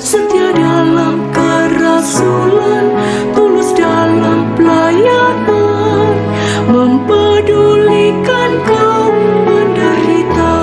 setia dalam kerasulan, tulus dalam pelayanan, mempedulikan kaum menderita.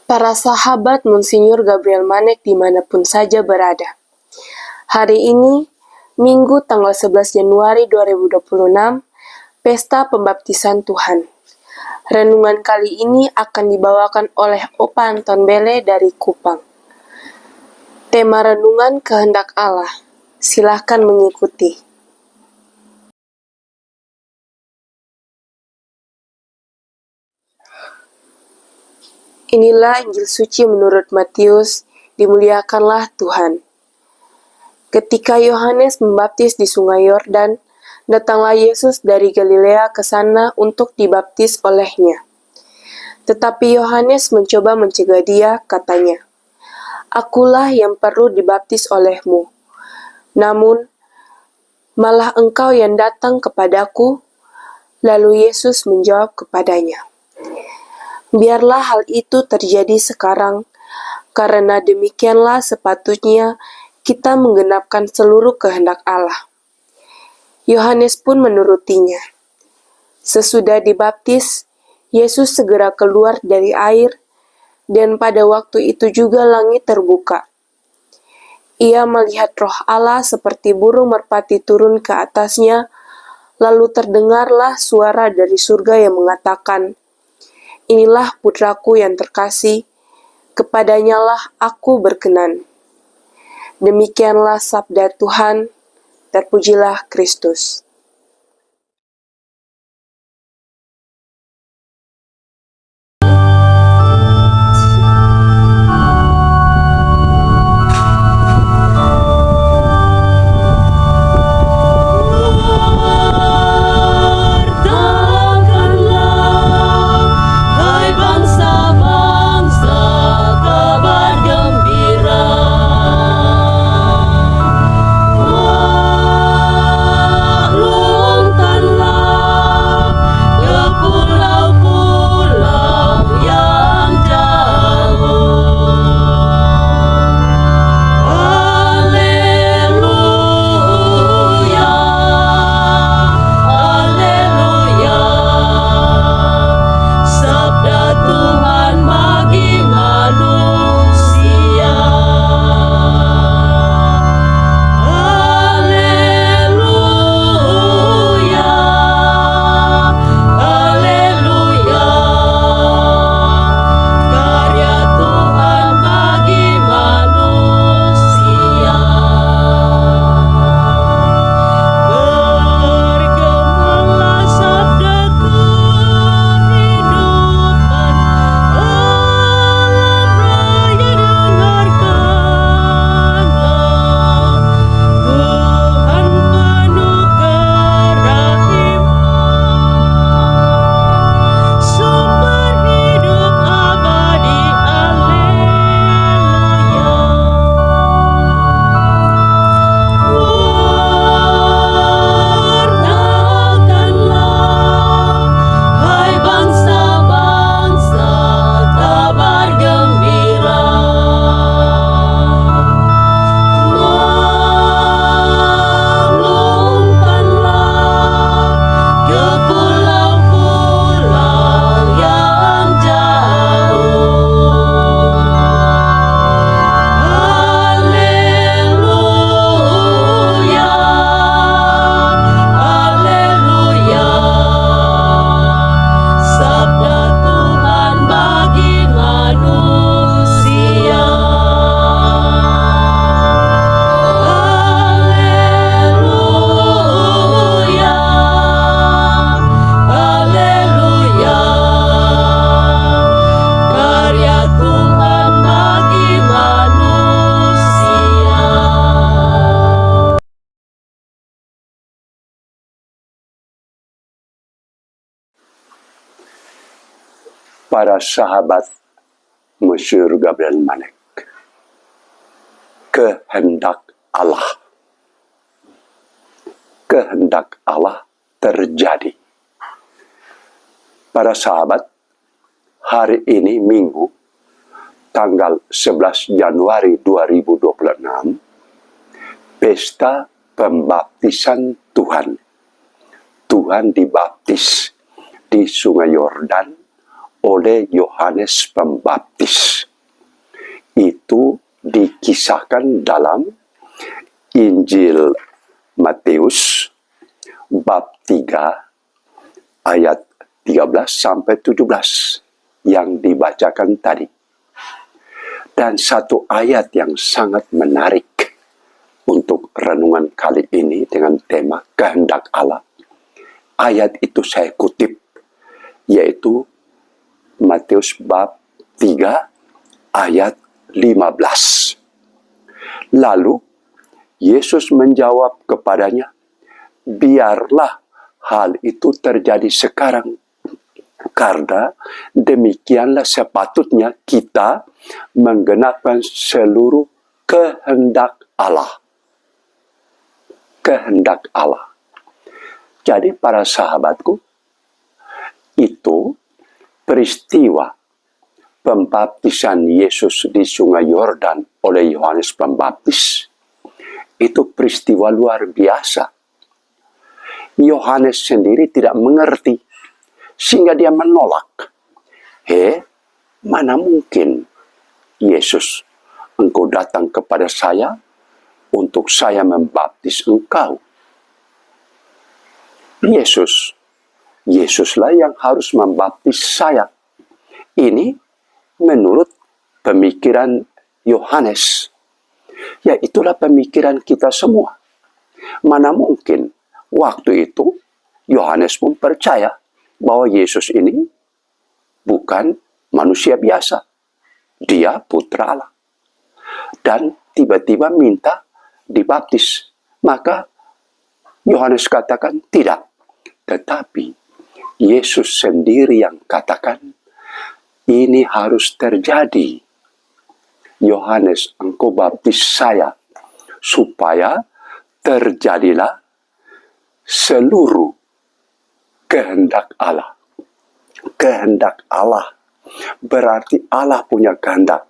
Para sahabat Monsinyur Gabriel Manek dimanapun saja berada. Hari ini, Minggu tanggal 11 Januari 2026, Pesta Pembaptisan Tuhan. Renungan kali ini akan dibawakan oleh Opa Anton Bele dari Kupang. Tema renungan kehendak Allah. Silahkan mengikuti. Inilah Injil suci menurut Matius, dimuliakanlah Tuhan. Ketika Yohanes membaptis di Sungai Yordan, datanglah Yesus dari Galilea ke sana untuk dibaptis olehnya. Tetapi Yohanes mencoba mencegah dia, katanya, "Akulah yang perlu dibaptis olehmu. Namun, malah engkau yang datang kepadaku." Lalu Yesus menjawab kepadanya, "Biarlah hal itu terjadi sekarang, karena demikianlah sepatutnya kita menggenapkan seluruh kehendak Allah." Yohanes pun menurutinya. Sesudah dibaptis, Yesus segera keluar dari air, dan pada waktu itu juga langit terbuka. Ia melihat Roh Allah seperti burung merpati turun ke atasnya, lalu terdengarlah suara dari surga yang mengatakan, "Inilah putraku yang terkasih, kepadanyalah aku berkenan." Demikianlah sabda Tuhan, terpujilah Kristus. Para sahabat Monsinyur Gabriel Manek. Kehendak Allah. Kehendak Allah terjadi. Para sahabat, hari ini Minggu, tanggal 11 Januari 2026, pesta pembaptisan Tuhan. Tuhan dibaptis di Sungai Yordan oleh Yohanes Pembaptis. Itu dikisahkan dalam Injil Matius bab 3 ayat 13 sampai 17 yang dibacakan tadi. Dan satu ayat yang sangat menarik untuk renungan kali ini dengan tema kehendak Allah. Ayat itu saya kutip, yaitu Matius bab 3 ayat 15. Lalu Yesus menjawab kepadanya, biarlah hal itu terjadi sekarang, karena demikianlah sepatutnya kita menggenapkan seluruh kehendak Allah. Kehendak Allah. Jadi para sahabatku, itu peristiwa pembaptisan Yesus di Sungai Yordan oleh Yohanes Pembaptis, itu peristiwa luar biasa. Yohanes sendiri tidak mengerti, sehingga dia menolak. Mana mungkin Yesus, engkau datang kepada saya untuk saya membaptis engkau. Yesuslah yang harus membaptis saya. Ini menurut pemikiran Yohanes. Ya, itulah pemikiran kita semua. Mana mungkin waktu itu Yohanes pun percaya bahwa Yesus ini bukan manusia biasa. Dia putra Allah. Dan tiba-tiba minta dibaptis. Maka Yohanes katakan tidak. Tetapi Yesus sendiri yang katakan ini harus terjadi. Yohanes, engkau baptis saya supaya terjadilah seluruh kehendak Allah. Kehendak Allah berarti Allah punya kehendak.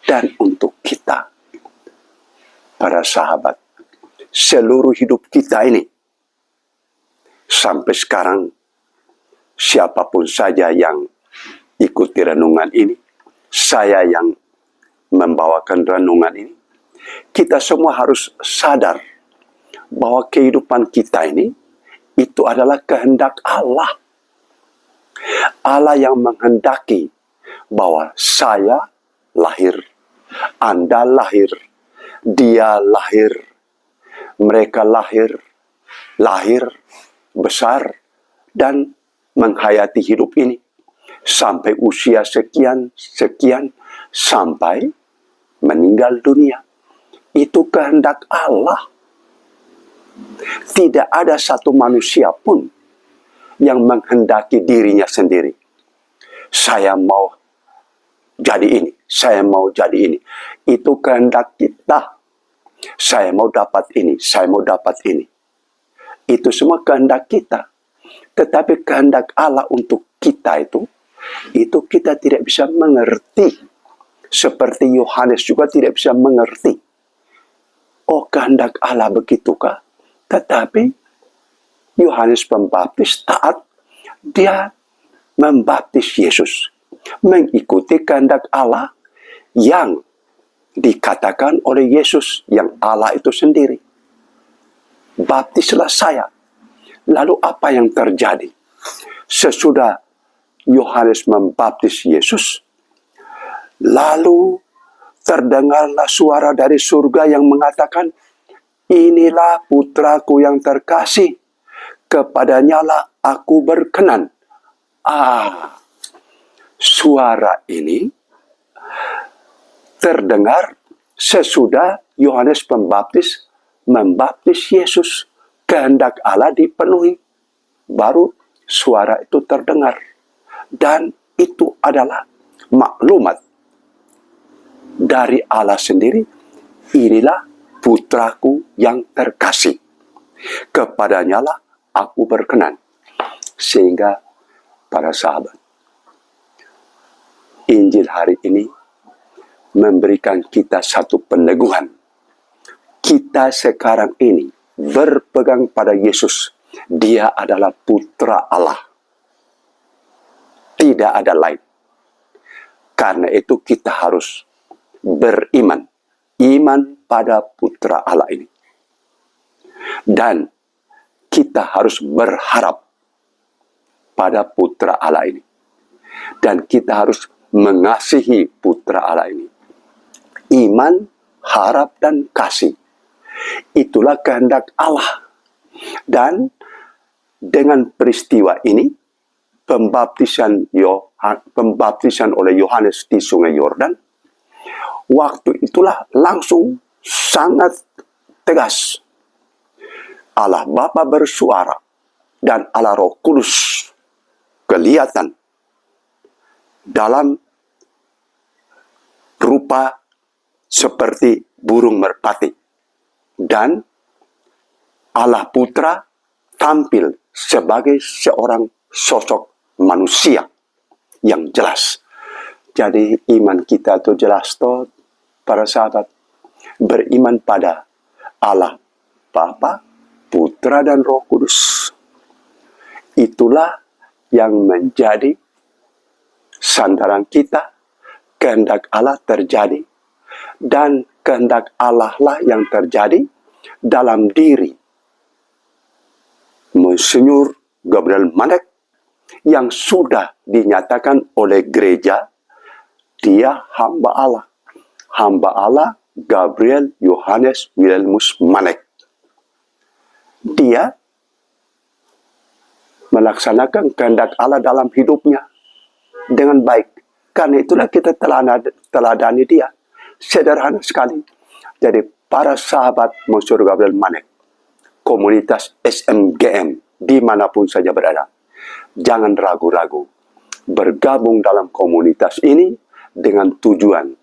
Dan untuk kita, para sahabat, seluruh hidup kita ini, sampai sekarang, siapapun saja yang ikuti renungan ini, saya yang membawakan renungan ini, kita semua harus sadar bahwa kehidupan kita ini, itu adalah kehendak Allah. Allah yang menghendaki bahwa saya lahir, Anda lahir, dia lahir, mereka lahir, besar, dan menghayati hidup ini sampai usia sekian, sampai meninggal dunia. Itu kehendak Allah. Tidak ada satu manusia pun yang menghendaki dirinya sendiri. Saya mau jadi ini, saya mau jadi ini. Itu kehendak kita. Saya mau dapat ini, saya mau dapat ini. Itu semua kehendak kita. Tetapi kehendak Allah untuk kita itu kita tidak bisa mengerti. Seperti Yohanes juga tidak bisa mengerti. Oh, kehendak Allah begitukah? Tetapi Yohanes Pembaptis taat. Dia membaptis Yesus. Mengikuti kehendak Allah yang dikatakan oleh Yesus, yang Allah itu sendiri. Baptislah saya. Lalu apa yang terjadi? Sesudah Yohanes membaptis Yesus, lalu terdengarlah suara dari surga yang mengatakan, inilah putraku yang terkasih, kepadanyalah aku berkenan. Suara ini terdengar sesudah Yohanes Pembaptis membaptis Yesus. Kehendak Allah dipenuhi. Baru suara itu terdengar. Dan itu adalah maklumat dari Allah sendiri. Inilah putraku yang terkasih. Kepadanyalah aku berkenan. Sehingga para sahabat, Injil hari ini memberikan kita satu peneguhan. Kita sekarang ini berpegang pada Yesus. Dia adalah putra Allah. Tidak ada lain. Karena itu kita harus beriman. Iman pada putra Allah ini. Dan kita harus berharap pada putra Allah ini. Dan kita harus mengasihi putra Allah ini. Iman, harap, dan kasih. Itulah kehendak Allah. Dan dengan peristiwa ini, pembaptisan oleh Yohanes di Sungai Yordan, waktu itulah langsung sangat tegas. Allah Bapa bersuara dan Allah Roh Kudus kelihatan dalam rupa seperti burung merpati. Dan Allah Putra tampil sebagai seorang sosok manusia yang jelas. Jadi iman kita itu jelas toh, para sahabat. Beriman pada Allah Bapa, Putra, dan Roh Kudus. Itulah yang menjadi sandaran kita. Kehendak Allah terjadi. Dan kehendak Allah lah yang terjadi dalam diri Monsinyur Gabriel Manek yang sudah dinyatakan oleh gereja dia hamba Allah. Hamba Allah Gabriel Yohanes Wilhelmus Manek. Dia melaksanakan kehendak Allah dalam hidupnya dengan baik. Karena itulah kita teladani dia. Sederhana sekali. Jadi para sahabat Monsinyur Gabriel Manek, komunitas SMGM dimanapun saja berada, jangan ragu-ragu bergabung dalam komunitas ini dengan tujuan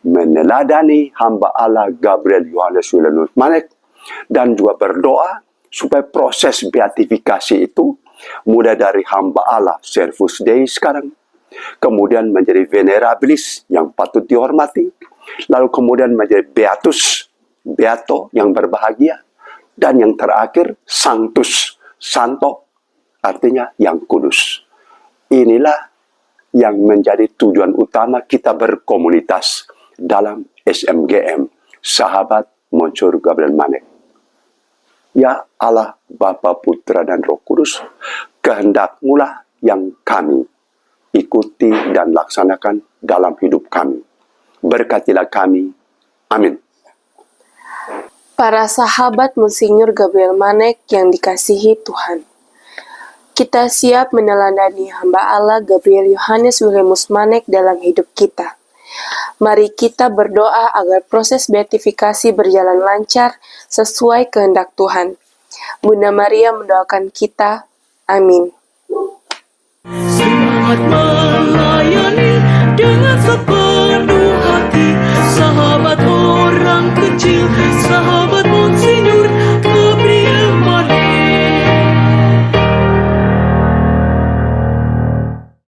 meneladani hamba Allah Gabriel Yohanes Wilhelmus Manek dan juga berdoa supaya proses beatifikasi itu mulai dari hamba Allah Servus Dei sekarang, kemudian menjadi venerabilis yang patut dihormati, lalu kemudian menjadi beatus, beato yang berbahagia, dan yang terakhir sanctus, santo artinya yang kudus. Inilah yang menjadi tujuan utama kita berkomunitas dalam SMGM, Sahabat Monsinyur Gabriel Manek. Ya Allah, Bapa, Putra, dan Roh Kudus, kehendak-Mu lah yang kami ikuti dan laksanakan dalam hidup kami. Berkatilah kami. Amin. Para sahabat Monsinyur Gabriel Manek yang dikasihi Tuhan, kita siap meneladani hamba Allah Gabriel Yohanes Wilhelmus Manek dalam hidup kita. Mari kita berdoa agar proses beatifikasi berjalan lancar sesuai kehendak Tuhan. Bunda Maria mendoakan kita. Amin. Semangat melayani dengan sepenuh